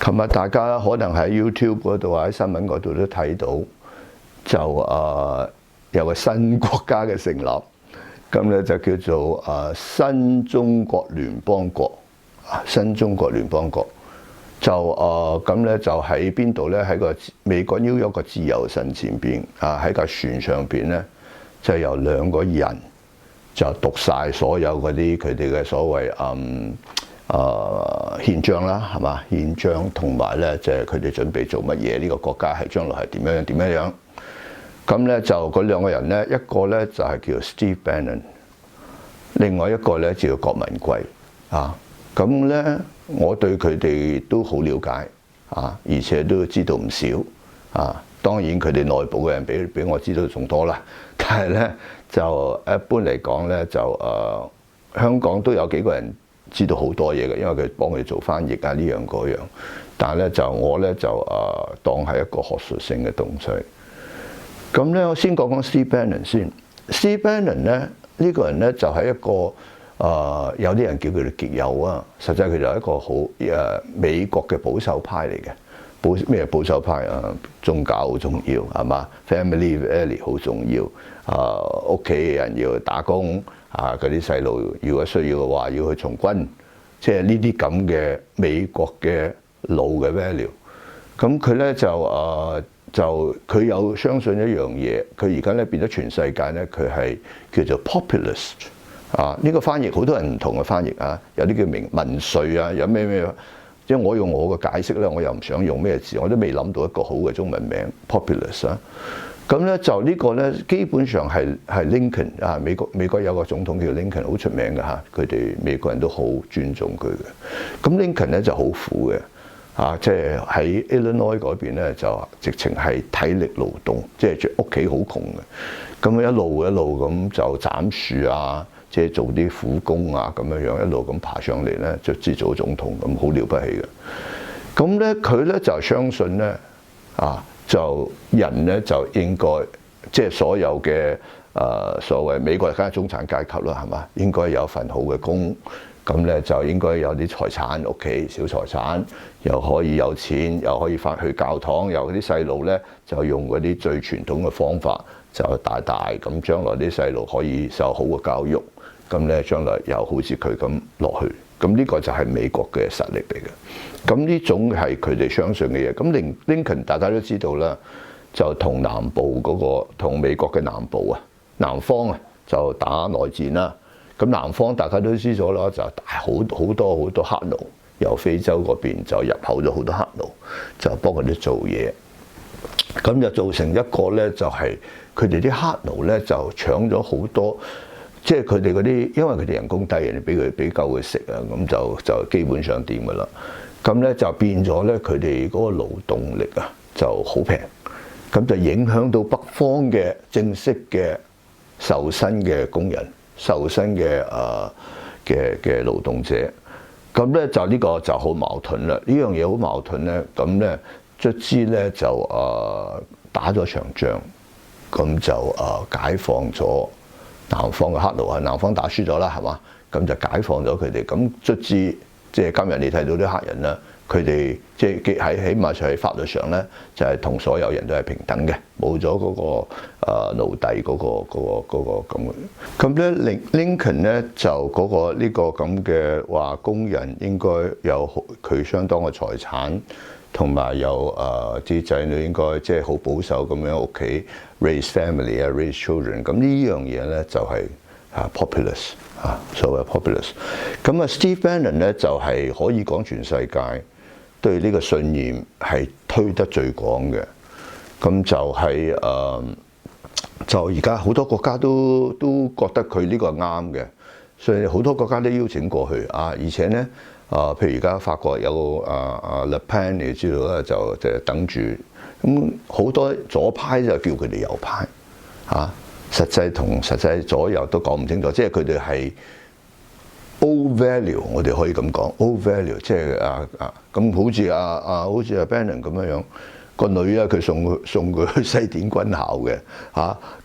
琴日大家可能喺 YouTube 嗰度或者新聞嗰度都睇到，就有個新國家嘅成立，咁咧就叫做新中國聯邦國，新中國聯邦國就咁咧就喺邊度咧？喺個美國紐約個自由神前邊喺架船上邊咧，就由2個人就讀晒所有嗰啲佢哋嘅所謂憲章啦，係嘛？憲章同埋咧，即係佢哋準備做乜嘢？呢個國家係將來係點樣？咁咧就嗰2個人咧，一個咧就係叫 Steve Bannon， 另外一個咧就叫郭文貴啊。咁咧我對佢哋都好了解啊，而且都知道唔少啊。當然佢哋內部嘅人比我知道仲多啦，但係咧就一般嚟講咧就香港都有幾個人知道好多嘢嘅，因為佢幫佢哋做翻譯啊呢樣嗰樣。但係咧就我咧就當係一個學術性嘅東西。咁咧我先講 Steve Bannon 先。Steve Bannon 咧呢個人咧就係一個有啲人叫佢哋極右啊，實際佢就係一個好美國嘅保守派嚟嘅。咩保守派啊？宗教好重要係嘛 ？Family value 好重要。屋企人要打工嗰啲細路如果需要嘅話要去從軍，即係呢啲咁嘅美國嘅老嘅 value。咁佢咧就佢有相信一樣嘢，佢而家咧變咗全世界咧，佢係叫做 populist 呢個翻譯好多人唔同嘅翻譯啊，有啲叫民粹啊，有咩。即係我用我嘅解釋咧，我又唔想用咩字，我都未諗到一個好嘅中文名 populist 啊。咁咧就呢個咧基本上係 Lincoln 啊，美國有個總統叫 Lincoln 好出名嘅嚇，佢哋美國人都好尊重佢嘅。咁 Lincoln 咧就好苦嘅即係喺 Illinois 嗰邊咧就直情係體力勞動，即係屋企好窮嘅，咁一路咁就斬樹啊。即係做啲苦工啊，咁樣一路咁爬上嚟咧，就至做總統咁好了不起嘅。咁咧佢咧就相信咧就人咧就應該即係所有嘅所謂美國梗係中產階級啦，係嘛？應該有份好嘅工，咁咧就應該有啲財產，屋企小財產，又可以有錢，又可以返去教堂，又啲細路咧就用嗰啲最傳統嘅方法，就大咁將來啲細路可以受好嘅教育。咁咧，將來又好似佢咁落去，咁呢個就係美國嘅實力嚟嘅。咁呢種係佢哋相信嘅嘢。咁Lincoln大家都知道啦，就同南部同美國嘅南部南方就打內戰啦。咁南方大家都知咗啦，就好多黑奴，由非洲嗰邊就入口咗好多黑奴，就幫佢哋做嘢。咁就造成一個咧，就係佢哋啲黑奴咧就搶咗好多。即係佢哋嗰啲，因為佢哋人工低，人哋俾夠佢食咁就基本上掂噶啦。咁咧就變咗咧，佢哋嗰個勞動力就好平，咁就影響到北方嘅正式嘅受薪嘅工人、受薪嘅勞動者。咁咧就呢個就好矛盾啦。呢樣嘢好矛盾咧，咁咧卒之咧就打咗場仗，咁就解放咗南方嘅黑奴，南方打輸咗啦，係嘛？咁就解放咗佢哋。咁卒之，即係今日你睇到啲黑人啦，佢哋即係起碼就喺法律上咧，就係同所有人都係平等嘅，冇咗嗰個奴隸嗰個咁。咁咧，Lincoln 咧就呢個咁嘅話，工人應該有佢相當嘅財產。同埋有啲仔女應該即係好保守咁樣屋企 raise family raise children， 咁呢樣嘢咧就係populist 所謂 populist。咁Steve Bannon 咧就係可以講全世界對呢個信念係推得最廣嘅。咁就係就而家好多國家都覺得佢呢個啱嘅，所以好多國家都邀請過去而且咧。譬如而家法國有Le Pen， 你知道啦，就等住。咁好多左派就叫佢哋右派實際左右都講唔清楚，即係佢哋係 old value， 我哋可以咁講 old value， 即係咁好似Bannon 咁樣個女佢送佢去西點軍校嘅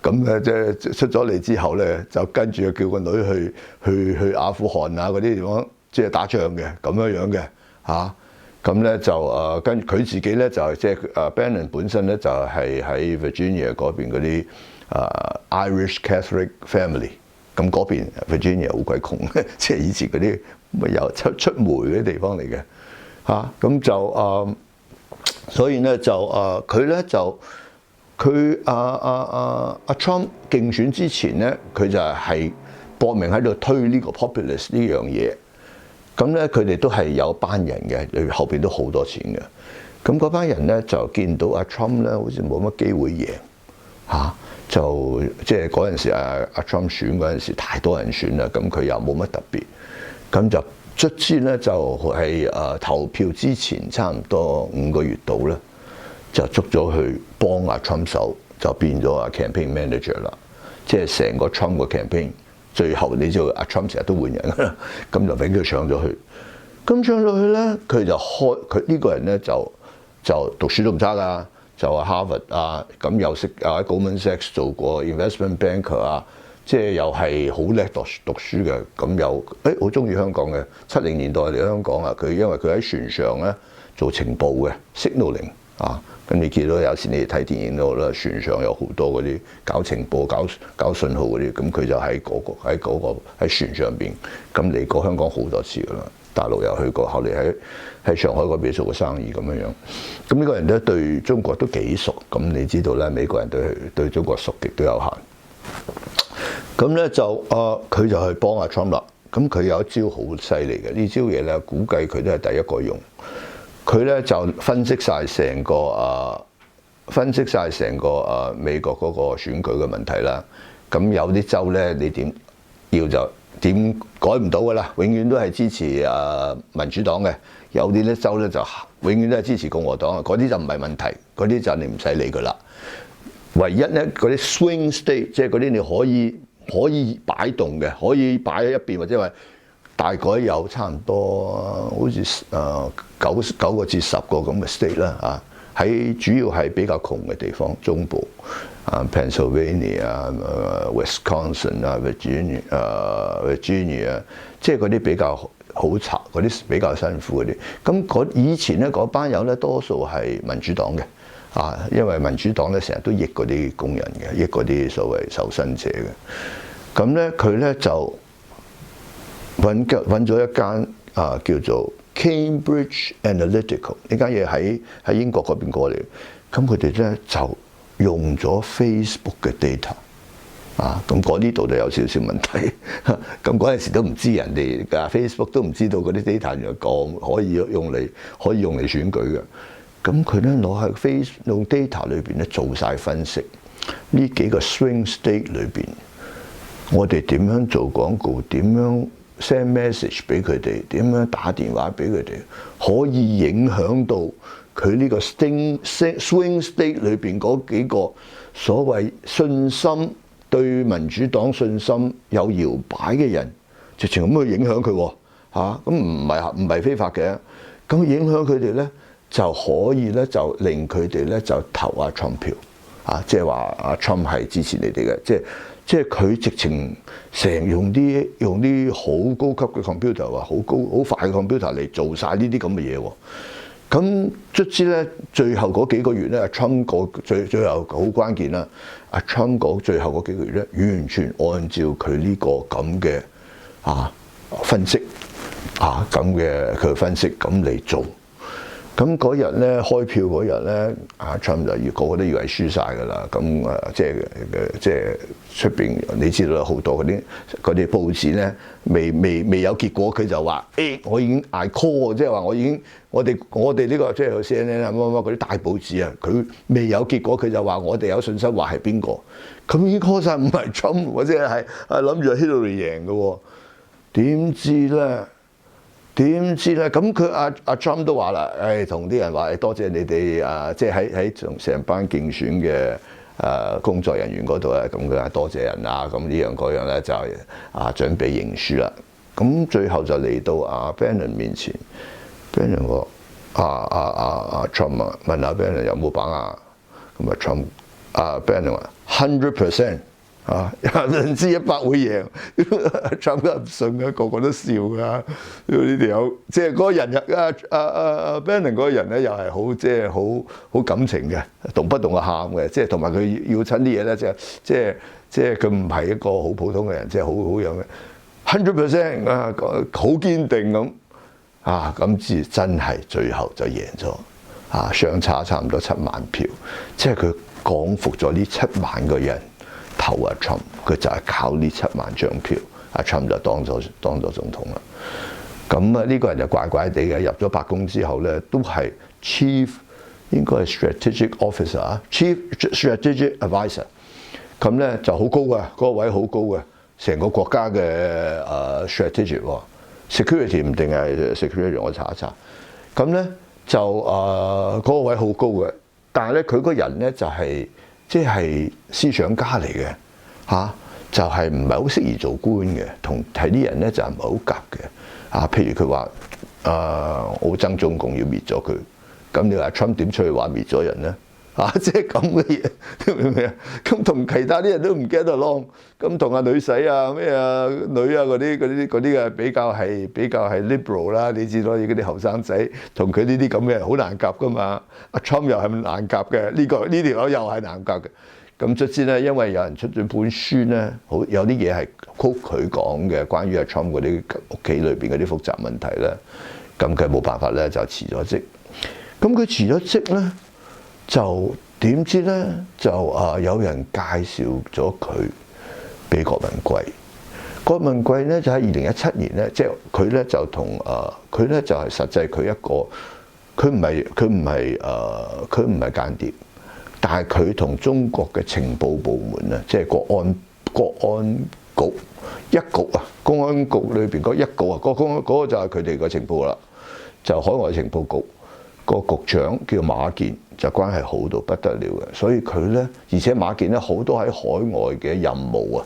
咁咧即係出咗嚟之後咧，就跟住叫個女去阿富汗嗰啲地方。即係打仗嘅咁樣嘅咁咧就跟佢自己咧就係即係Bannon 本身咧就係喺 Virginia 嗰邊嗰啲Irish Catholic family， 咁嗰邊 Virginia 好鬼窮，即係以前嗰啲咪有出煤嗰啲地方嚟嘅嚇，咁就所以咧就佢咧就佢Trump 競選之前咧，佢就係搏命喺度推呢個 populist 呢樣嘢。咁咧，佢哋都係有班人嘅，後邊都好多錢嘅。咁嗰班人咧就見到阿 Trump 咧，好似冇乜機會贏嚇，就即係嗰陣時阿 Trump 選嗰陣時，太多人選啦，咁佢又冇乜特別，咁就卒之咧就係投票之前差唔多5個月度咧，就捉咗去幫阿 Trump 手，就變咗阿 campaign manager 啦，即係成個 Trump 個 campaign。最後你知道阿 Trump 成日都換人㗎啦，咁就俾佢上咗去。咁上咗去咧，佢就佢呢個人咧就讀書都唔差㗎，就話 Harvard 啊，咁又識喺 Goldman Sachs 做過 investment banker 啊，即係又係好叻讀書嘅。咁又好中意香港嘅70年代嚟香港啊，佢因為佢喺船上咧做情報嘅 signaling 啊。咁你見到有時你睇電影都好啦，船上有好多嗰啲搞情報、搞信號嗰啲，咁佢就喺船上邊，咁嚟過香港好多次噶啦，大陸又去過，後嚟喺上海嗰邊做過生意咁樣樣。咁呢個人咧對中國都幾熟，咁你知道咧，美國人對中國熟極都有限。咁咧就佢就去幫阿 Trump 啦。咁佢有一招好犀利嘅，呢招嘢咧估計佢都係第一個用。佢咧就分析晒成個美國嗰個選舉嘅問題啦。咁有啲州咧，你點要就點改唔到噶啦，永遠都係支持民主黨嘅。有啲咧州咧就永遠都係支持共和黨，嗰啲就唔係問題，嗰啲就你唔使理佢啦。唯一咧嗰啲 swing state， 即係嗰啲你可以擺動嘅，可以擺喺一邊或者話。大概有差唔多好似9個至10個咁嘅 state 啦嚇，喺主要係比較窮嘅地方，中部Pennsylvania Wisconsin ，Virginia 即係嗰啲比較好慘，嗰啲比較辛苦嗰啲。咁以前咧嗰班友咧多數係民主黨嘅因為民主黨咧成日都益嗰啲工人嘅，益嗰啲所謂受薪者嘅。咁咧佢咧就揾咗一間叫做 Cambridge Analytica 呢間嘢喺英國嗰邊過嚟，咁佢哋咧就用咗 Facebook 嘅 data 咁嗰啲度就有少少問題。咁嗰陣時都唔知人哋Facebook 都唔知道嗰啲 data 原來咁可以用嚟選舉嘅。咁佢咧攞喺用 data 裏邊咧做晒分析，呢幾個 swing state 裏邊，我哋點樣做廣告，點樣send message 俾佢哋，點樣打電話俾佢哋，可以影響到佢呢個 swing state 裏邊嗰幾個所謂信心對民主黨信心有搖擺嘅人，直情咁去影響佢喎嚇，咁唔係非法嘅，咁影響佢哋咧就可以咧就令佢哋咧就投阿 Trump 票即係話阿 Trump 係支持你哋嘅，即係佢直情成日用啲好高級嘅 computer 好快嘅 computer 嚟做晒呢啲咁嘅嘢喎。咁卒之咧，最後嗰幾個月咧，阿 Trump 最後好關鍵啦。阿 Trump 嗰最後嗰幾個月咧，完全按照佢呢個咁嘅分析咁嘅佢分析咁嚟做。咁嗰日咧開票嗰日咧，阿 Trump 就個個都以為輸晒㗎啦。咁即係出邊你知道好多嗰啲報紙咧，未有結果，佢就話我已經 I call， 即係話我哋呢個即係 CNN 啊乜嗰啲大報紙啊，佢未有結果，佢就話我哋有信心話係邊個，咁已經 call 晒唔係 Trump， 或者係諗住 Hillary 贏嘅喎，點知咧？咁佢阿 Trump 都話啦，同啲人話多謝你哋即係喺成班競選嘅工作人員嗰度咧，咁佢話多謝人咁呢樣嗰樣咧就準備認輸啦。咁最後就嚟到阿 Bannon 面前 ，Bannon 話Trump 問阿 Bannon 有冇把握，咁Trump Bannon 話100%，啊，100%會贏，Trump 都唔信嘅，個個都笑㗎。呢條友即係嗰個人Bannon 嗰個人咧，又係好即係好感情嘅，動不動就喊嘅，即係同埋佢要親啲嘢咧，即係佢唔係一個好普通嘅人，即係好樣嘅100%啊，好堅定咁啊，咁至真係最後就贏咗啊，相差差唔多7萬票，即係佢講服咗呢7萬個人投阿 Trump， 佢就係靠呢7萬張票，阿 Trump 就當咗總統啦。咁啊，呢個人就怪怪地嘅，入咗白宮之後咧，都係 Chief 應該係 Strategic Officer 啊 ，Chief Strategic Advisor。咁咧就好高嘅，嗰個位好高嘅，成個國家嘅strategic security 唔定係 security， 我查一查。咁咧就嗰個位好高嘅，但係咧佢個人咧就係即係思想家嚟嘅嚇，就係唔係好適宜做官嘅，同係啲人咧就唔係好夾嘅啊。譬如佢話我憎中共要滅咗佢，咁你話 Trump 點出去話滅咗人咧？啊！即係咁嘅嘢，明唔明啊？咁同其他啲人都唔 get along，咁同阿女仔啊、咩啊、女啊嗰啲嘅比較係 liberal 啦，你知道嗰啲後生仔同佢呢啲咁嘅好難夾噶嘛。阿 Trump 又係難夾嘅，呢條友又係難夾嘅。咁卒之咧，因為有人出咗本書咧，好有啲嘢係 quote 佢講嘅，關於阿 Trump 嗰啲屋企裏邊嗰啲複雜問題咧，咁佢冇辦法咧就辭咗職。咁佢辭咗職咧。就點知咧？就有人介紹咗佢俾郭文貴。郭文貴咧就喺2017年咧，即係佢咧就同佢咧就係實際佢一個，佢唔係間諜，但係佢同中國嘅情報部門咧，即係國安局一局啊，公安局裏邊嗰一局啊，嗰個就係佢哋個情報啦，就海外情報局。個局長叫馬建，就關係好到不得了嘅，所以佢咧，而且馬建咧好多喺海外嘅任務啊，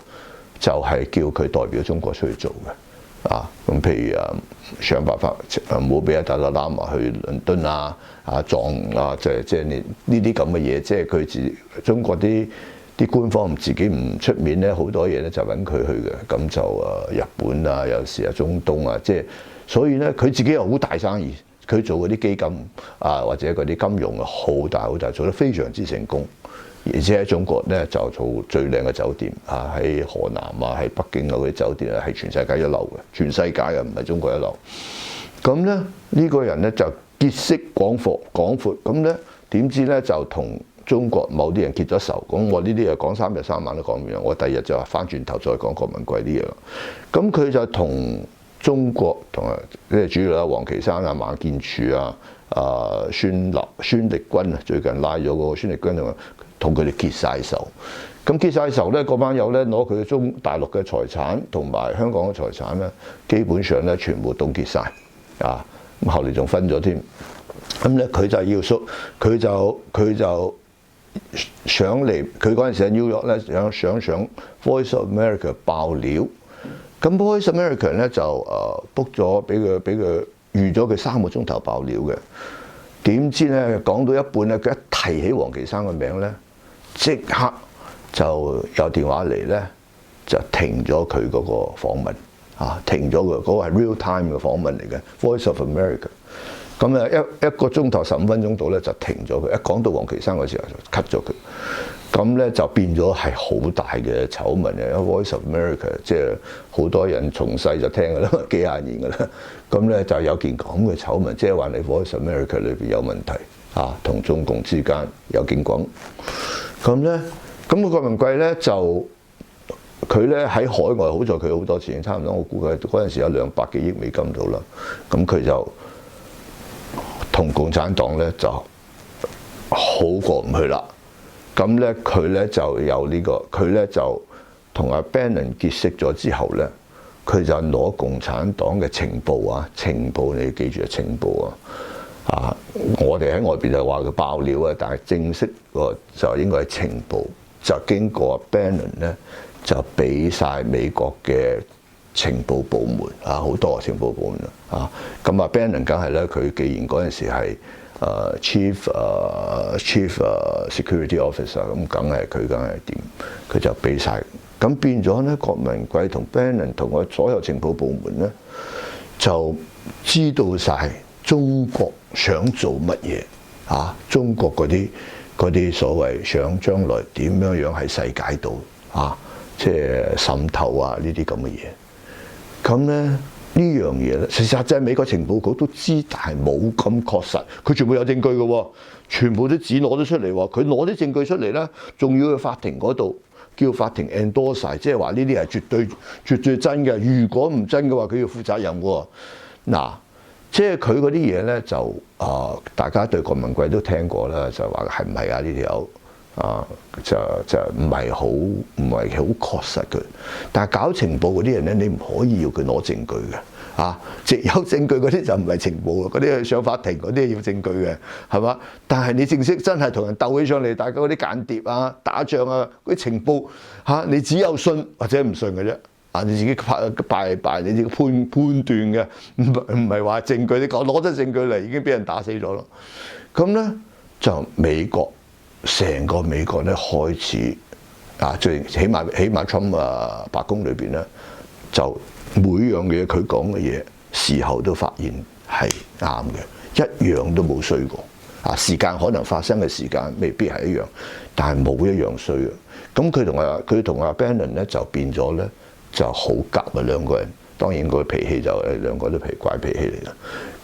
就係叫佢代表中國出去做嘅啊。咁譬如想辦法唔好俾阿達賴喇嘛去倫敦撞即係呢啲咁嘅嘢，即係佢中國啲官方自己唔出面咧，好多嘢咧就揾佢去嘅。咁就日本有時中東即係所以咧佢自己又好大生意。佢做嗰啲基金或者嗰啲金融好大，做得非常之成功。而且喺中國咧就做最靚嘅酒店喺河南喺北京嗰啲酒店係全世界一流嘅，全世界嘅唔係中國一流。咁咧呢個人咧就結識廣闊，咁咧點知咧就同中國某啲人結咗仇。咁我呢啲嘢講3日3晚都講唔完，我第二日就翻轉頭再講郭文貴啲嘢啦。咁佢就同中國同即係主要啦，王岐山馬建柱孫力軍最近拉咗個孫力軍同佢哋結晒仇。咁結晒仇咧，嗰班友咧攞佢大陸嘅財產同埋香港嘅財產咧，基本上咧全部凍結晒啊！咁後嚟仲分咗添。咁咧佢就要縮，佢就想嚟，佢嗰陣時喺 New York 咧想 Voice of America 爆料。咁 Voice America 咧就book 咗俾佢預咗佢3個鐘頭爆料嘅，點知咧講到一半咧，佢一提起王岐山嘅名咧，即刻就有電話嚟咧，就停咗佢嗰個訪問停咗佢嗰個係 real time 嘅訪問嚟嘅 Voice of America。咁一個鐘頭15分鐘到咧就停咗佢，一講到王岐山嗰時候就 cut 咗佢。咁咧就變咗係好大嘅醜聞嘅。Voice of America 即係好多人從細就聽㗎啦，幾廿年㗎啦。咁咧就有件咁嘅醜聞，即係話你 Voice of America 裏邊有問題同中共之間有警廣。咁咧，咁郭文貴咧就佢咧喺海外，好在佢好多錢，差唔多我估佢嗰陣時有200幾億美金到啦。咁佢就同共產黨咧就好過唔去啦。咁咧佢咧就有佢咧就同阿 Bannon 結識咗之後咧，佢就攞共產黨嘅情報情報你要記住係情報我哋喺外邊就話佢爆料但係正式個就應該係情報，就經過 Bannon 咧就俾晒美國嘅情報部門好多情報部門咁Bannon 梗係咧，佢既然嗰陣時係Chief Security Officer， 咁梗係點？佢就俾晒咁變咗咧，郭文貴同 Bannon 同我所有情報部門咧，就知道晒中國想做乜嘢啊！中國嗰啲所謂想將來點樣喺世界度啊，即係滲透啊呢啲咁嘅嘢。咁咧呢樣嘢咧，實際美國情報局都知，但係冇咁確實。佢全部有證據嘅喎，全部啲紙攞咗出嚟喎。佢攞啲證據出嚟咧，仲要去法庭嗰度叫法庭 endorse 晒，即係話呢啲係絕對真嘅。如果唔真嘅話，佢要負責任喎。嗱，即係佢嗰啲嘢咧，就大家對郭文貴都聽過啦，就話係唔係啊？呢條友就唔係好確實嘅。但係搞情報嗰啲人咧，你唔可以要佢攞證據嘅啊！即有證據嗰啲就唔係情報啦，嗰啲上法庭嗰啲要證據嘅，係嘛？但係你正式真係同人鬥起上嚟，大家嗰啲間諜啊、打仗啊嗰啲情報嚇，你只有信或者唔信嘅啫。啊！你自己拜你自己判斷嘅，唔係話證據。你講攞咗證據嚟，已經俾人打死咗咯。咁咧就成個美國咧開始起碼 Trump 白宮裏邊咧，就每樣嘢佢講嘅嘢，事後都發現係啱嘅，一樣都冇衰過。啊，時間可能發生嘅時間未必係一樣，但係冇一樣衰嘅。咁佢同阿 Bannon 咧就變咗咧。就好夾啊兩個人，當然個脾氣就兩個都怪脾氣嚟啦。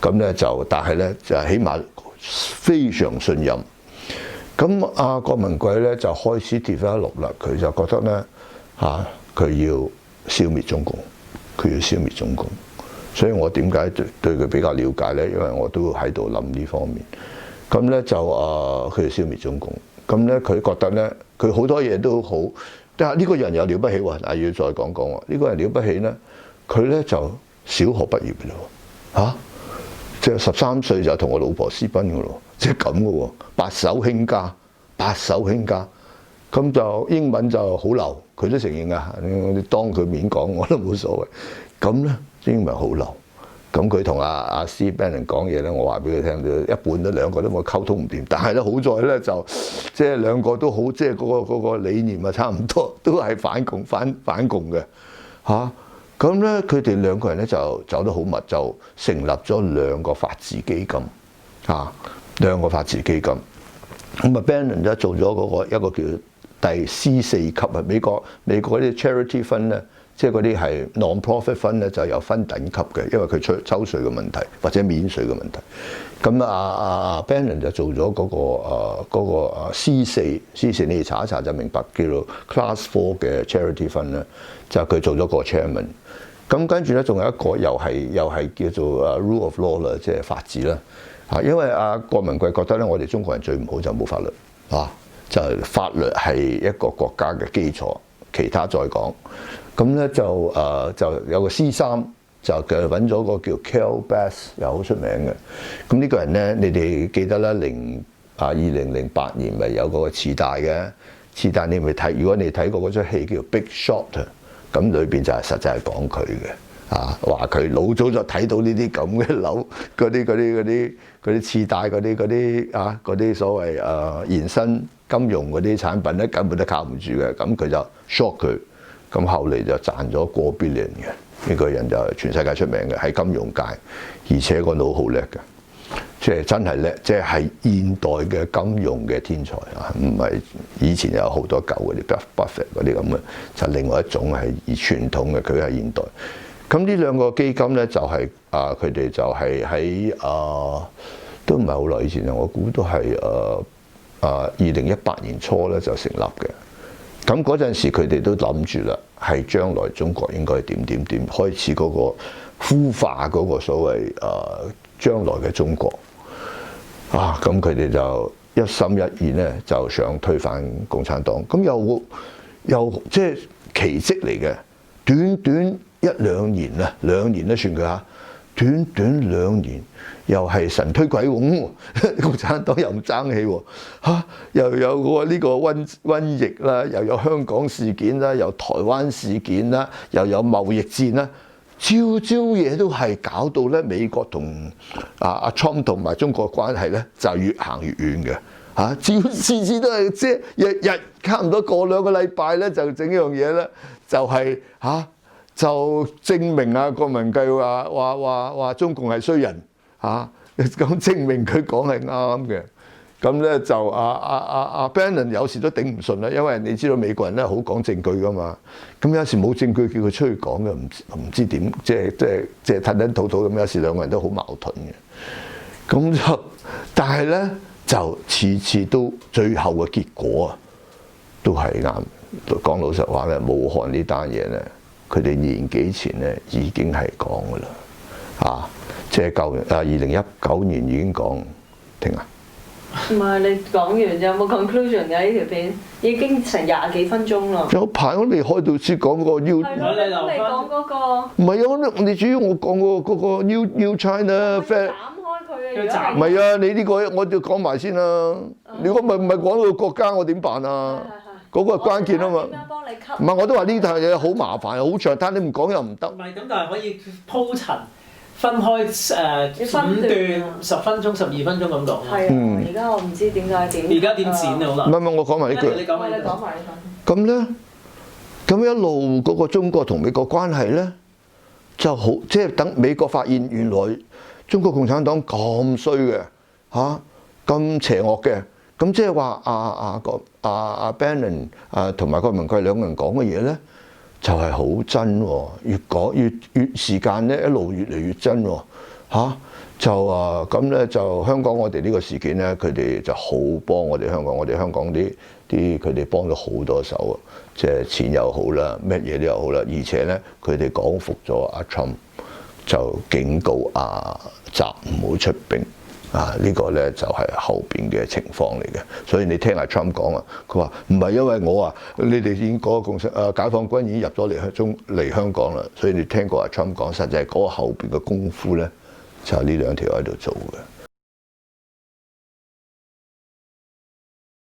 咁咧但係咧就起碼非常信任。咁阿郭文貴咧就開始跌翻落啦，佢就覺得咧佢要消滅中共，佢要消滅中共。所以我點解對佢比較了解咧？因為我都喺度諗呢方面。咁咧就佢要消滅中共。咁咧佢覺得咧，佢好多嘢都好。但係呢個人又了不起喎，要再講講喎。呢個人了不起咧，佢咧就小學畢業嘅喎，即係13歲就同我老婆私奔嘅咯，即係咁嘅喎，白手興家，咁就英文就好流，佢都承認啊。你當佢面講我都冇所謂。咁咧英文好流，咁佢同阿 Steve Bannon 講嘢咧，我話俾佢聽，一半都兩個都冇溝通唔掂。但係咧好在咧就即係兩個都好，即係嗰個理念啊差唔多，都係反共嘅嚇。咁咧佢哋兩個人咧就走得好密，就成立咗兩個法治基金嚇，兩個法治基金。咁啊 Bannon 咧做咗一個叫第 C4 級啊，美國嗰啲 charity fund 咧。即係嗰啲係 non-profit fund 咧，就有分等級嘅，因為佢抽稅嘅問題或者免稅嘅問題。咁Bannon 就做咗嗰個 C4，你哋查一查就明白，叫做 Class 4嘅 charity fund 咧，就佢做咗個 chairman。咁跟住咧，仲有一個又係叫做 rule of law 啦，即係法治啦。因為郭文貴覺得咧，我哋中國人最唔好就冇法律就係法律係一個國家嘅基礎，其他再講。咁咧就有個 C3，就揾咗個叫 Carol Bass， 又好出名嘅。咁呢個人咧，你哋記得啦，2008年咪有個臍帶嘅臍帶，你咪睇。如果你睇過嗰出戲叫 Big Short， 咁裏邊就係實際係講佢嘅。話佢老早就睇到呢啲咁嘅樓，嗰啲臍帶嗰啲所謂延伸金融嗰啲產品咧，根本都靠唔住嘅。咁佢就 short 佢。咁後嚟就賺咗過 billion 嘅，呢個人就全世界出名嘅喺金融界，而且個腦好叻嘅，即係真係叻，即係現代嘅金融嘅天才啊！唔係以前有好多舊嗰啲 Buffett 嗰啲咁嘅，就另外一種係以傳統嘅，佢係現代。咁呢兩個基金咧就係佢哋就係喺都唔係好耐以前啊，我估都係2018年初咧就成立嘅。咁嗰陣時佢哋都諗住啦，係將來中國應該點開始嗰個孵化嗰個所謂將來嘅中國咁佢哋就一心一意咧就想推翻共產黨，咁又即係奇蹟嚟嘅，短1-2年啊，2年都算佢嚇。短2年又係神推鬼拱喎，共產黨又唔爭氣喎，又有呢個瘟疫啦，又有香港事件啦，又台灣事件啦，又有貿易戰啦，朝嘢都係搞到咧美國同Trump 同埋中國關係咧就越行越遠嘅嚇，次次都係即係日日差唔多過2個禮拜咧，就整一樣嘢咧，就係嚇就證明啊郭文繼話中共係衰人嚇，咁證明佢講係啱嘅。咁咧就阿 Bannon 有時都頂唔順啦，因為你知道美國人咧好講證據噶嘛，咁有時冇證據叫佢出去講嘅，唔知點，即係吞吞吐吐咁，有時兩個人都好矛盾嘅。咁就但係咧就次次都最後嘅結果啊，都係啱。講老實話咧，武漢呢單嘢咧，佢哋年幾前咧已經係講噶啦，即係2019年已經講停啊。唔係你講完有冇 conclusion 㗎？呢條片已經成20幾分鐘啦。有排我哋開到先講個 New， 係咯，你講嗰個唔係啊！我哋主要我講嗰個 New China Fair。斬開佢啊！唔係啊！你呢個我哋講埋先啦。如果唔係講到國家，我點辦啊？嗰個係關鍵啊嘛。點樣幫你 cut？唔係我都話呢壇嘢好麻煩，好長，但你唔講又唔得。唔係咁，但係可以鋪陳。分開5段10分鐘、12分鐘咁講。係啊，而家我唔知點解而家點剪啊？好難。唔係我講埋呢句。你講埋呢句。咁咧，咁一路嗰個中國同美國關係咧，就好即係等美國發現原來中國共產黨咁衰嘅嚇，咁邪惡嘅，咁即係話阿 Bannon 同埋郭文貴兩個人講嘅嘢咧。就係好真喎，越講越時間咧一路越嚟越真喎，就咁咧就香港我哋呢個事件咧，佢哋就好幫我哋香港，我哋香港啲佢哋幫咗好多手啊，即係錢又好啦，乜嘢都又好啦，而且咧佢哋講服咗阿 Trump，就警告阿習唔好出兵。呢個咧就係後邊嘅情況嚟嘅，所以你聽阿 Trump 講啊，佢話唔係因為我你哋已經嗰個共產解放軍已經入咗嚟香港啦，所以你聽過阿 Trump 講，實際係嗰個後邊嘅功夫咧，就係呢兩條喺度做嘅。